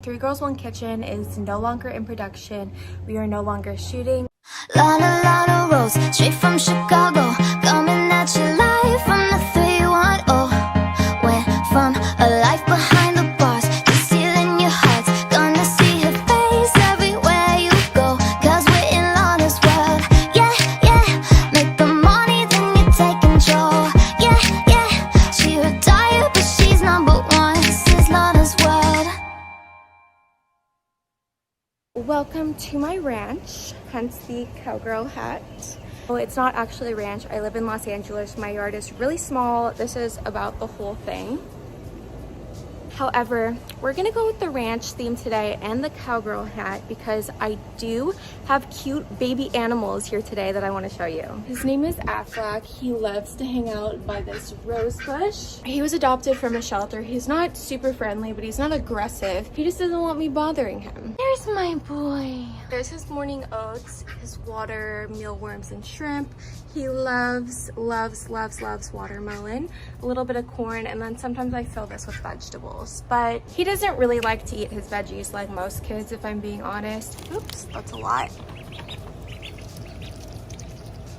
Three Girls, One Kitchen is no longer in production. We are no longer shooting. Lana Rhoades, straight from Chicago, coming at you live from the 310. Went from a life behind the bars to stealing your hearts. Gonna see her face everywhere you go, cause we're in Lana's world. Yeah, yeah, make the money, then you take control. Yeah, yeah, she retired, but she's number one. This is Lana's world. Welcome to my ranch, hence the cowgirl hat. Well, it's not actually a ranch. I live in Los Angeles. My yard is really small. This is about the whole thing. However, we're gonna go with the ranch theme today and the cowgirl hat because I do have cute baby animals here today that I want to show you. His name is Aflac. He loves to hang out by this rose bush. He was adopted from a shelter. He's not super friendly, but he's not aggressive. He just doesn't want me bothering him. There's my boy. There's his morning oats, his water, mealworms, and shrimp. He loves watermelon, a little bit of corn, and then sometimes I fill this with vegetables. But he doesn't really like to eat his veggies like most kids, if I'm being honest. Oops, that's a lot.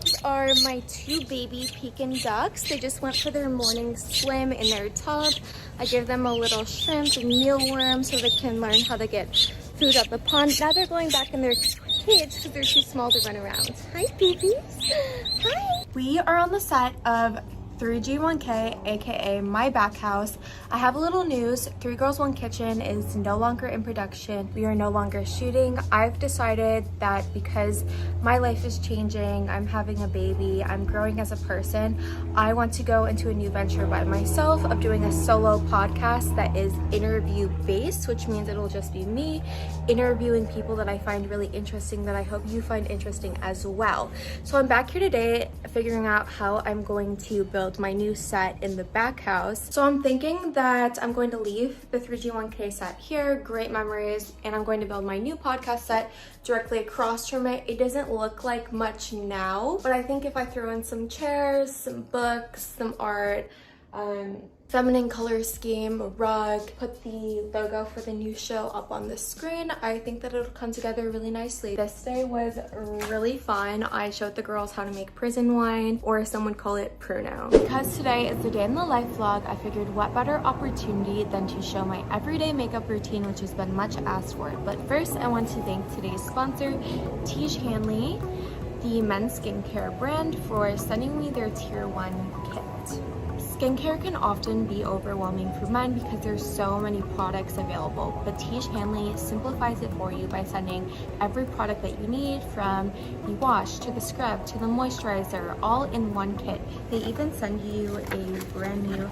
These are my two baby Pekin ducks. They just went for their morning swim in their tub. I give them a little shrimp and mealworm so they can learn how to get food up the pond. Now they're going back in their cage because they're too small to run around. Hi, babies. Hi. We are on the set of 3G1K, aka my back house. I have a little news. Three Girls, One Kitchen is no longer in production. We are no longer shooting. I've decided that because my life is changing, I'm having a baby, I'm growing as a person, I want to go into a new venture by myself of doing a solo podcast that is interview based, which means it'll just be me interviewing people that I find really interesting, that I hope you find interesting as well. So I'm back here today figuring out how I'm going to build my new set in the back house. So I'm thinking that I'm going to leave the 3G1K set here, great memories, and I'm going to build my new podcast set directly across from it. It doesn't look like much now, but I think if I throw in some chairs, some books, some art, feminine color scheme, a rug, put the logo for the new show up on the screen, I think that it'll come together really nicely. This day was really fun. I showed the girls how to make prison wine, or some would call it Pruno. Because today is the day in the life vlog, I figured what better opportunity than to show my everyday makeup routine, which has been much asked for. But first, I want to thank today's sponsor, Tiege Hanley, the men's skincare brand, for sending me their Tier 1 kit. Skincare can often be overwhelming for men because there's so many products available, but Tiege Hanley simplifies it for you by sending every product that you need, from the wash to the scrub to the moisturizer, all in one kit. They even send you a brand new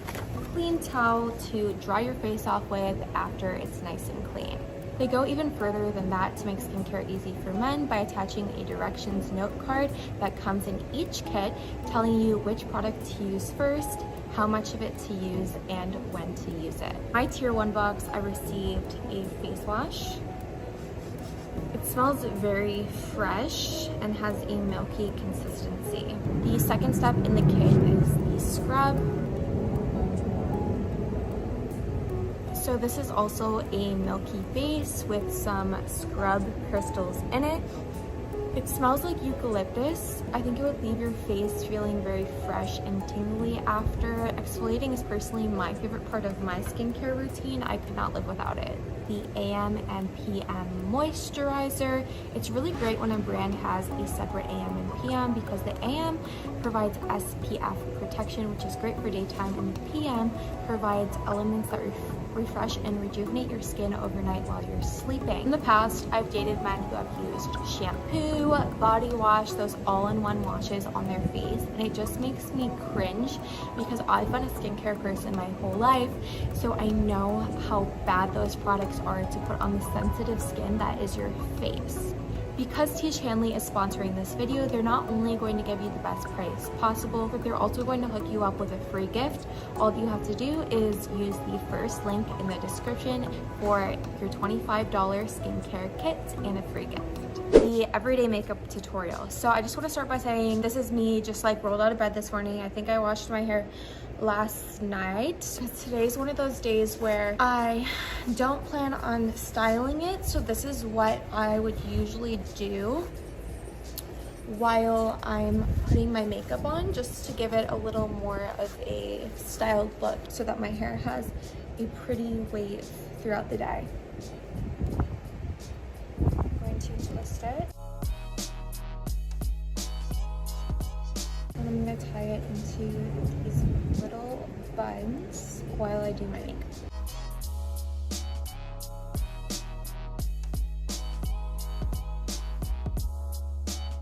clean towel to dry your face off with after it's nice and clean. They go even further than that to make skincare easy for men by attaching a directions note card that comes in each kit, telling you which product to use first, how much of it to use, and when to use it. My Tier 1 box, I received a face wash. It smells very fresh and has a milky consistency. The second step in the kit is the scrub. So this is also a milky base with some scrub crystals in it. It smells like eucalyptus. I think it would leave your face feeling very fresh and tingly after. Exfoliating is personally my favorite part of my skincare routine. I could not live without it. The AM and PM moisturizer. It's really great when a brand has a separate AM and PM because the AM provides SPF protection, which is great for daytime, and the PM provides elements that refresh and rejuvenate your skin overnight while you're sleeping. In the past, I've dated men who have used shampoo, body wash, those all-in-one washes on their face, and it just makes me cringe because I've been a skincare person my whole life, so I know how bad those products are to put on the sensitive skin that is your face. Because Tiege Hanley is sponsoring this video, they're not only going to give you the best price possible, but they're also going to hook you up with a free gift. All you have to do is use the first link in the description for your $25 skincare kit and a free gift. The everyday makeup tutorial. So I just want to start by saying this is me just like rolled out of bed this morning. I think I washed my hair last night. Today's one of those days where I don't plan on styling it, so this is what I would usually do while I'm putting my makeup on, just to give it a little more of a styled look so that my hair has a pretty wave throughout the day. I'm going to twist it. And I'm going to tie it into these little buns while I do my makeup.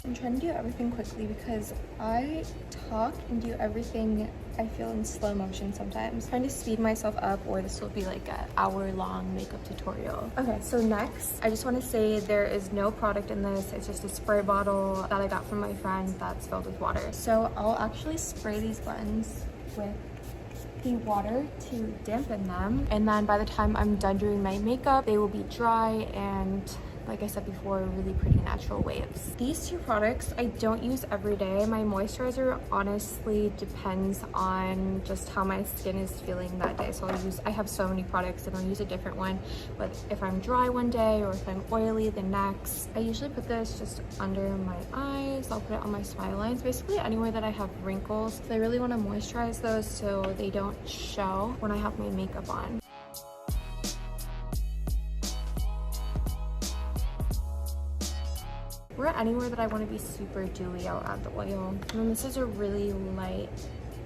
I'm trying to do everything quickly because I talk and do everything, I feel, in slow motion sometimes. I'm trying to speed myself up, or this will be like an hour-long makeup tutorial. Okay, so next, I just want to say there is no product in this. It's just a spray bottle that I got from my friend that's filled with water. So I'll actually spray these buns with the water to dampen them. And then by the time I'm done doing my makeup, they will be dry and, like I said before, really pretty natural waves. These two products I don't use every day. My moisturizer honestly depends on just how my skin is feeling that day. So I have so many products and I'll use a different one. But if I'm dry one day or if I'm oily the next, I usually put this just under my eyes. I'll put it on my smile lines, basically anywhere that I have wrinkles. So I really want to moisturize those so they don't show when I have my makeup on. Or anywhere that I want to be super dewy, I'll add the oil. And then this is a really light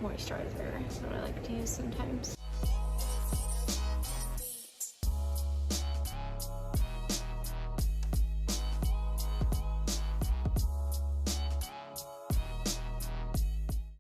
moisturizer that I like to use sometimes.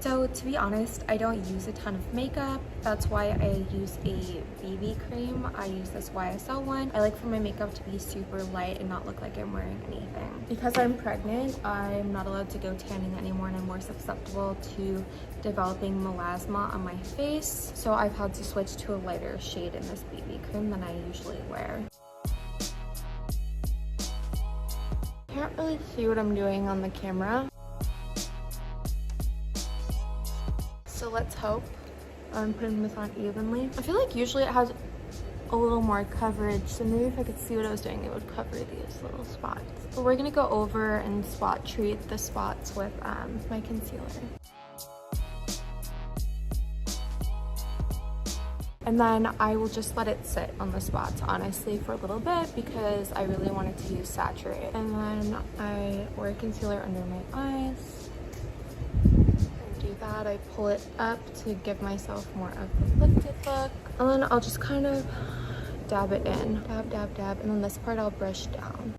So to be honest, I don't use a ton of makeup. That's why I use a BB cream. I use this YSL one. I like for my makeup to be super light and not look like I'm wearing anything. Because I'm pregnant, I'm not allowed to go tanning anymore and I'm more susceptible to developing melasma on my face. So I've had to switch to a lighter shade in this BB cream than I usually wear. Can't really see what I'm doing on the camera. So let's hope I'm putting this on evenly. I feel like usually it has a little more coverage, so maybe if I could see what I was doing, it would cover these little spots. But we're gonna go over and spot treat the spots with my concealer. And then I will just let it sit on the spots, honestly, for a little bit because I really wanted to saturate. And then I wear concealer under my eyes. That I pull it up to give myself more of a lifted look, and then I'll just kind of dab it in, dab, dab, dab, and then this part I'll brush down.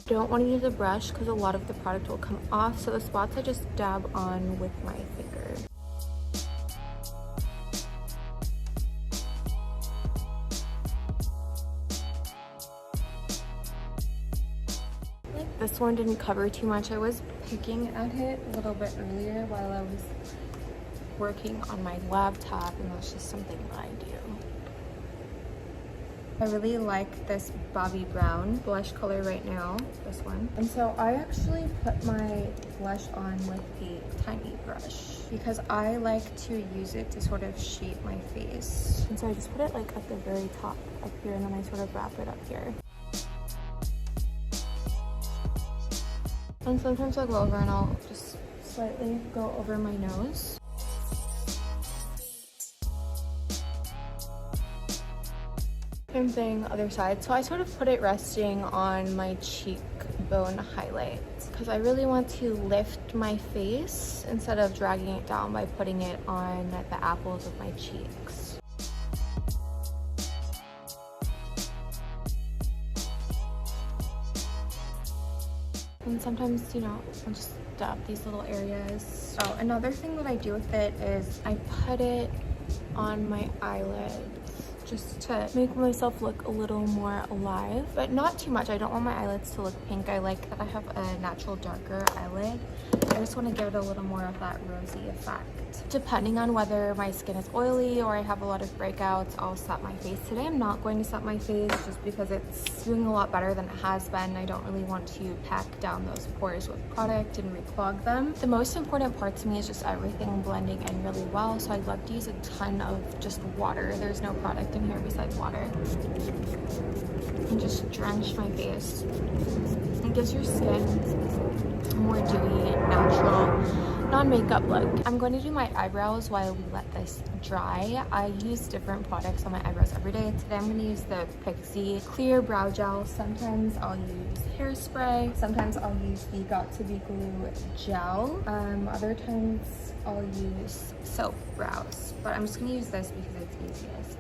Don't want to use a brush because a lot of the product will come off, so the spots I just dab on with my finger. This one didn't cover too much. I was picking at it a little bit earlier while I was working on my laptop, and that's just something that I do. I really like this Bobbi Brown blush color right now, this one. And so I actually put my blush on with a tiny brush because I like to use it to sort of shape my face. And so I just put it like at the very top up here, and then I sort of wrap it up here. And sometimes I'll go over and I'll just slightly go over my nose. Same thing, other side. So I sort of put it resting on my cheekbone highlights because I really want to lift my face instead of dragging it down by putting it on the apples of my cheeks. And sometimes, you know, I'll just dab these little areas. So another thing that I do with it is I put it on my eyelids just to make myself look a little more alive, but not too much. I don't want my eyelids to look pink. I like that I have a natural darker eyelid. just want to give it a little more of that rosy effect. Depending on whether my skin is oily or I have a lot of breakouts, I'll set my face. Today I'm not going to set my face just because it's doing a lot better than it has been. I don't really want to pack down those pores with product and reclog them. The most important part to me is just everything blending in really well, so I love to use a ton of just water. There's no product in here besides water. And just drench my face. It gives your skin a more dewy, natural, non-makeup look. I'm going to do my eyebrows while we let this dry. I use different products on my eyebrows every day. Today I'm going to use the Pixie Clear Brow Gel. Sometimes I'll use hairspray. Sometimes I'll use the Got To Be Glue gel. Other times I'll use soap brows. But I'm just going to use this because it's easiest.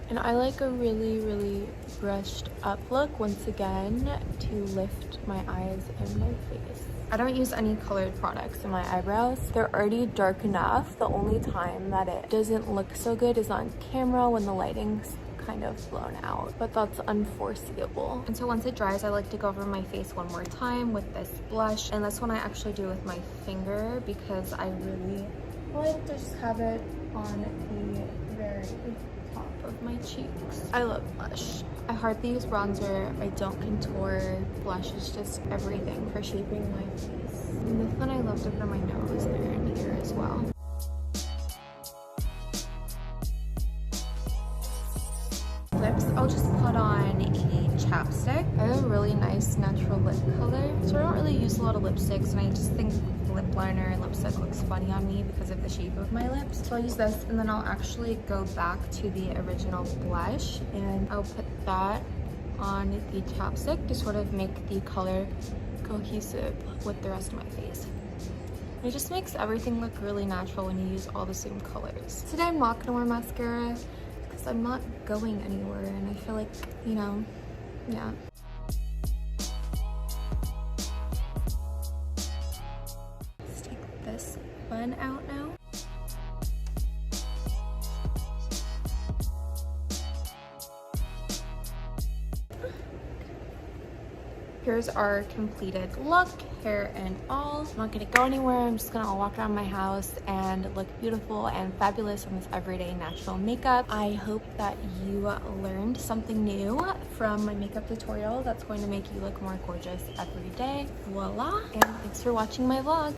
And I like a really brushed up look once again to lift my eyes and my face. I don't use any colored products in my eyebrows. They're already dark enough. The only time that it doesn't look so good is on camera when the lighting's kind of blown out, but that's unforeseeable. And so once it dries, I like to go over my face one more time with this blush, and this one I actually do with my finger because I really like to just have it on the very top of my cheeks. I love blush. I hardly use bronzer. I don't contour. Blush is just everything for shaping my face. And this one I love to put on my nose there and here as well. Lips, I'll just put on a chapstick. I have a really nice natural lip color, so I don't really use a lot of lipsticks, and I just think lip liner and lipstick looks funny on me because of the shape of my lips. So I'll use this, and then I'll actually go back to the original blush and I'll put that on the chapstick to sort of make the color cohesive with the rest of my face. It just makes everything look really natural when you use all the same colors. Today I'm not gonna wear mascara because I'm not going anywhere, and I feel like, you know, yeah. This bun out now. Here's our completed look, hair and all. I'm not gonna go anywhere. I'm just gonna walk around my house and look beautiful and fabulous in this everyday natural makeup. I hope that you learned something new from my makeup tutorial that's going to make you look more gorgeous every day. Voila! And thanks for watching my vlog.